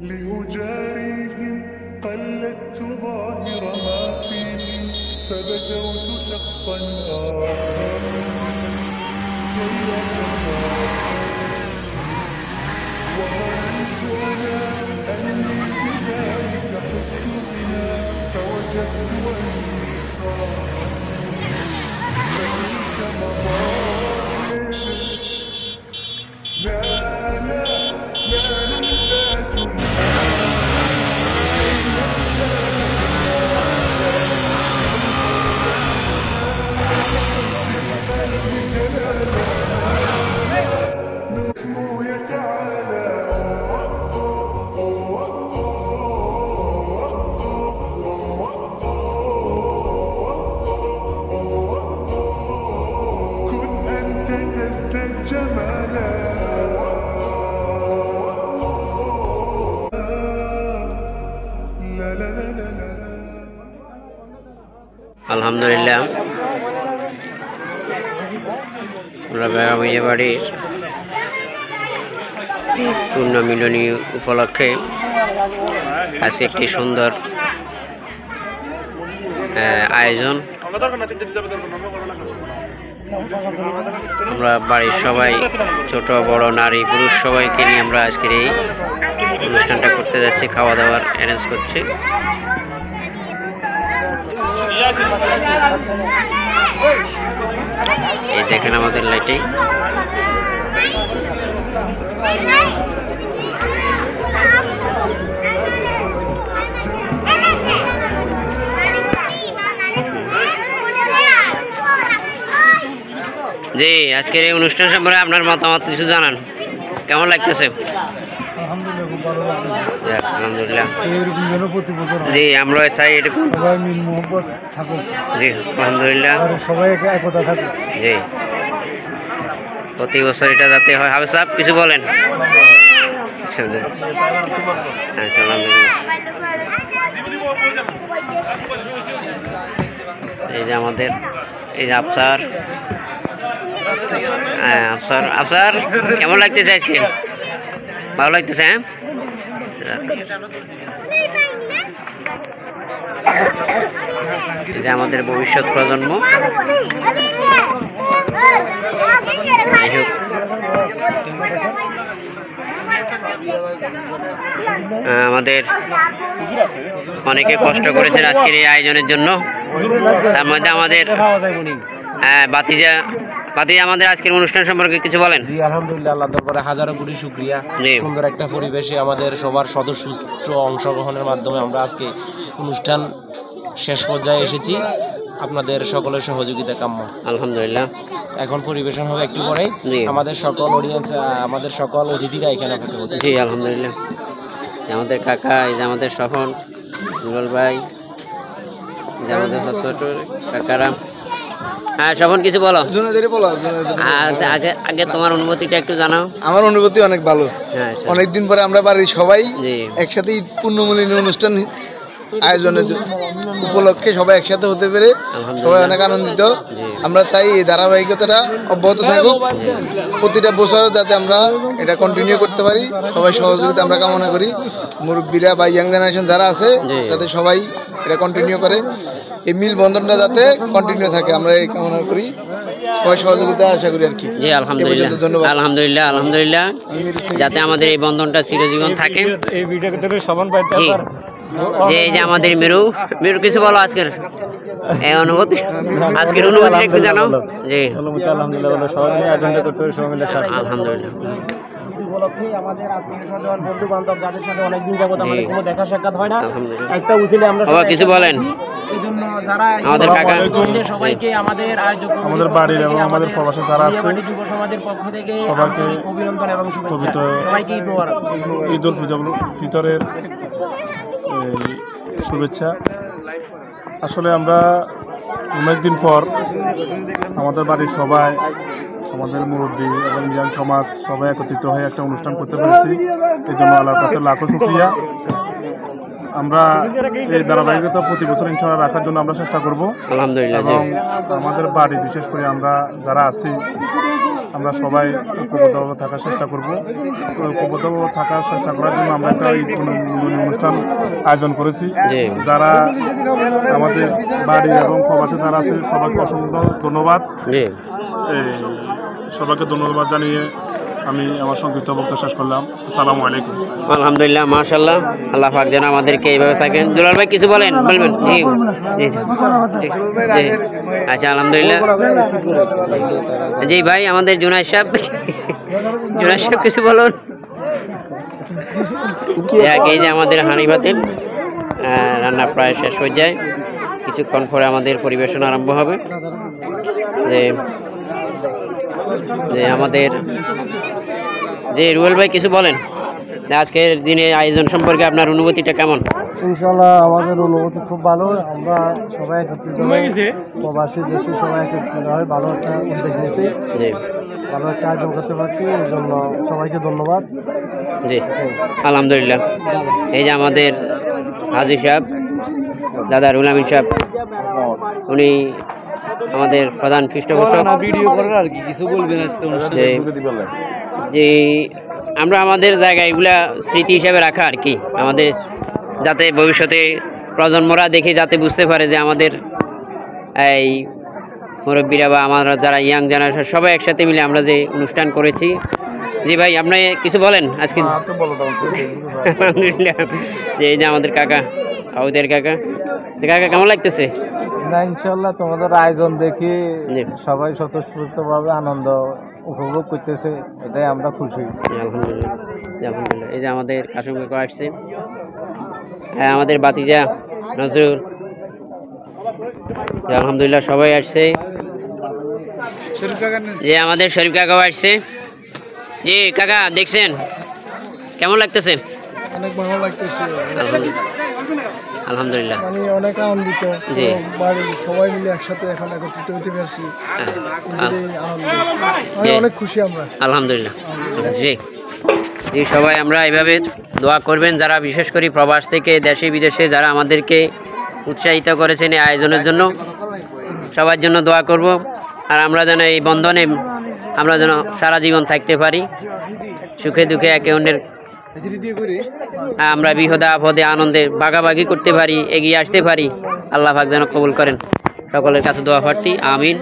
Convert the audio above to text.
لأجاريهم قلدت ظاهر ما فيهم فبدوت شخصا آخر وظننت أنا أني بذلك حزت بنا فوجدت أني خاسر فتلك مظاهر لا لا لا اسمه يتعالى كن أنت تزداد جمالا لا لا لا لا لا الحمد لله আমরা বেগামিয়া বাড়ির পূর্ণমিলনী উপলক্ষে আজকে একটি সুন্দর আয়োজন। আমরা বাড়ির সবাই ছোট বড় নারী পুরুষ সবাইকে নিয়ে আমরা আজকের এই অনুষ্ঠানটা করতে যাচ্ছি, খাওয়া দাওয়ার অ্যারেঞ্জ করছি। এই দেখেন আমাদের লাইটিং। জি, আজকের এই অনুষ্ঠান সম্পর্কে আপনার মতামত কিছু জানান, কেমন লাগতেছে? আলহামদুলিল্লাহ। জি, আমরা চাই এটুকু। জি, আলহামদুলিল্লাহ। জি, প্রতি বছর এটা যাতে হয়। হাফেজ সাহেব কিছু বলেন। এই যে আমাদের এই যে আফসার, হ্যাঁ আফসার, আফসার কেমন লাগতেছে আজকে? ভালো লাগতেছে? হ্যাঁ, এই যে আমাদের ভবিষ্যৎ প্রজন্ম। যাই হোক, আমাদের অনেকে কষ্ট করেছেন আজকের এই আয়োজনের জন্য। তার মধ্যে আমাদের বাতিজা আমাদের আজকের অনুষ্ঠান সম্পর্কে কিছু বলেন। জি, আলহামদুলিল্লাহ, আল্লাহ দরবারে হাজারো কোটি শুকরিয়া। সুন্দর একটা পরিবেশে আমাদের সবার সদস্য অংশগ্রহণের মাধ্যমে আমরা আজকে অনুষ্ঠান শেষ পর্যায়ে এসেছি। আপনাদের সকলের সহযোগিতা কাম্য। আলহামদুলিল্লাহ। এখন পরিবেশন হবে একটু পরে। আমাদের সকল অডিয়েন্স, আমাদের সকল অতিথিরা এখানে অপেক্ষা করছে। জি, আলহামদুলিল্লাহ। আমাদের কাকা, এই যে আমাদের স্বপন, নুরুল ভাই, যে আমাদের ছোট কাকারা। হ্যাঁ স্বপন, কিছু বলো। আগে তোমার অনুভূতিটা একটু জানাও। আমার অনুভূতি অনেক ভালো। অনেকদিন পরে আমরা বাড়ির সবাই একসাথে ঈদ পূর্ণমিলনী অনুষ্ঠান আয়োজনের উপলক্ষে সবাই একসাথে হতে পেরে সবাই অনেক আনন্দিত। আমরা চাই এই ধারাবাহিকতাটা অব্যাহত থাকুক, প্রতিটা বছর যাতে আমরা এটা কন্টিনিউ করতে পারি। সবাই সহযোগিতা আমরা কামনা করি। মুরব্বীরা বা ইয়াং জেনারেশন যারা আছে যাতে সবাই এটা কন্টিনিউ করে, এই মিল বন্ধনটা যাতে কন্টিনিউ থাকে আমরা এই কামনা করি। সবাই সহযোগিতা আশা করি আর কি। জি, আলহামদুলিল্লাহ। ধন্যবাদ। আলহামদুলিল্লাহ, আলহামদুলিল্লাহ, যাতে আমাদের এই বন্ধনটা চিরজীবন থাকে। এই যে আমাদের মেরু কিছু বলো আজকের এই অনুভূতি, আজকের অনুভূতি একটু জানাও। জি, আলহামদুলিল্লাহ, সবাই মিলে আয়োজনটা করতে পারি, সবাই মিলে আলহামদুলিল্লাহ। উপলক্ষে আমাদের আত্মীয়-স্বজন, বন্ধু-বান্ধব যাদের সাথে অনেকদিন যাবত আমাদের কোনো দেখা সাক্ষাৎ হয় না, একটা উচিলে আমরা কিছু বলেন। এইজন্য যারা আমাদের কাকা সবাইকে আমাদের আয়োজক, আমাদের বাড়ির এবং আমাদের প্রবাসী যারা আছে যুব সমাজের পক্ষ থেকে সবাইকে অভিনন্দন এবং শুভেচ্ছা। সবাইকে ঈদ উল ফিতরের শুভেচ্ছা। আসলে আমরা অনেকদিন পর আমাদের বাড়ির সবাই, আমাদের মুরব্বী এবং ইয়াং সমাজ সবাই একত্রিত হয়ে একটা অনুষ্ঠান করতে পেরেছি। এই জন্য আল্লাহর কাছে লাখো শুকরিয়া। আমরা এই ধারাবাহিকতা প্রতি বছর ইনশাআল্লাহ রাখার জন্য আমরা চেষ্টা করব। আলহামদুলিল্লাহ। এবং আমাদের বাড়ি বিশেষ করে আমরা যারা আছি আমরা সবাই ঐক্যবদ্ধভাবে থাকার চেষ্টা করব। ঐক্যবদ্ধভাবে থাকার চেষ্টা করার জন্য আমরা একটা অনুষ্ঠান আয়োজন করেছি। যারা আমাদের বাড়ি এবং প্রবাসী যারা আছে সবাইকে অসংখ্য ধন্যবাদ। সবাইকে ধন্যবাদ জানিয়ে আমি আমার সংক্ষিপ্ত বক্তব্য শেষ করলাম। আসসালামু আলাইকুম। আলহামদুলিল্লাহ, মাশাআল্লাহ, আল্লাহ পাক যেন আমাদেরকে এইভাবে থাকেন। দুলাল ভাই কিছু বলবেন? জি জি আচ্ছা, আলহামদুলিল্লাহ। জি ভাই, আমাদের জুনায়েদ সাহেব কিছু বলুন। এই যে আমাদের হাঁড়ি ভাতের রান্না প্রায় শেষ হয়ে যায়, কিছুক্ষণ পরে আমাদের পরিবেশন আরম্ভ হবে। যে আমাদের রুয়েল ভাই কিছু বলেন, আজকের দিনে আয়োজন সম্পর্কে আপনার অনুভূতিটা কেমন? ইনশাআল্লাহ আমাদের অনুভূতি খুব ভালো। আমরা সবাই একত্রিত হয়ে প্রবাসী দেশে সবাই একত্রিত হয়ে ভালো একটা উদ্যোগ নিয়েছি, ভালো একটা আয়োজন করতে পারছি, এই জন্য সবাইকে ধন্যবাদ। জি আলহামদুলিল্লাহ। এই যে আমাদের হাজি সাহেব, দাদা রুহুল আমিন সাহেব, উনি আমাদের প্রধান পৃষ্ঠপোষক। যে আমরা আমাদের জায়গায় এগুলা স্মৃতি হিসাবে রাখা আর কি, আমাদের যাতে ভবিষ্যতে প্রজন্মরা দেখে যাতে বুঝতে পারে যে আমাদের এই মুরব্বীরা বা আমরা যারা ইয়াং জেনারেশন সবাই একসাথে মিলে আমরা যে অনুষ্ঠান করেছি। জি ভাই, আপনি কিছু বলেন আজকে? আলহামদুলিল্লাহ। যে এই যে আমাদের কাকা, আমাদের কাকা কেমন লাগতেছে? না ইনশাআল্লাহ তোমাদের আয়োজন দেখি সবাই স্বতঃস্ফূর্তভাবে আনন্দ উপভোগ করতেছে, এটাই আমরা খুশি। আলহামদুলিল্লাহ, আলহামদুলিল্লাহ। এই যে আমাদের কাসম কাকা আসছে, আমাদের বাতিজা নজরুল, আলহামদুলিল্লাহ সবাই আসছে। যে আমাদের শরীফ কাকাও আসছে। জি কাকা, দেখছেন কেমন লাগতেছে? অনেক ভালো লাগতেছে, আলহামদুলিল্লাহ, আমি অনেক আনন্দিত। জি বাড়ির সবাই মিলে একসাথে এখন একত্রিত হতে পারছি, অনেক খুশি আমরা। আলহামদুলিল্লাহ। জি জি, সবাই আমরা এভাবে দোয়া করবেন, যারা বিশেষ করে প্রবাস থেকে দেশে বিদেশে যারা আমাদেরকে উৎসাহিত করেছেন এই আয়োজনের জন্য, সবার জন্য দোয়া করব। আর আমরা যেন এই বন্ধনে আমরা যেন সারা জীবন থাকতে পারি, সুখে দুঃখে একে অন্যের আমরা বিপদে আপদে আনন্দে ভাগাভাগি করতে পারি, এগিয়ে আসতে পারি। আল্লাহ পাক যেন কবুল করেন। সকলের কাছে দোয়া প্রার্থী, আমিন।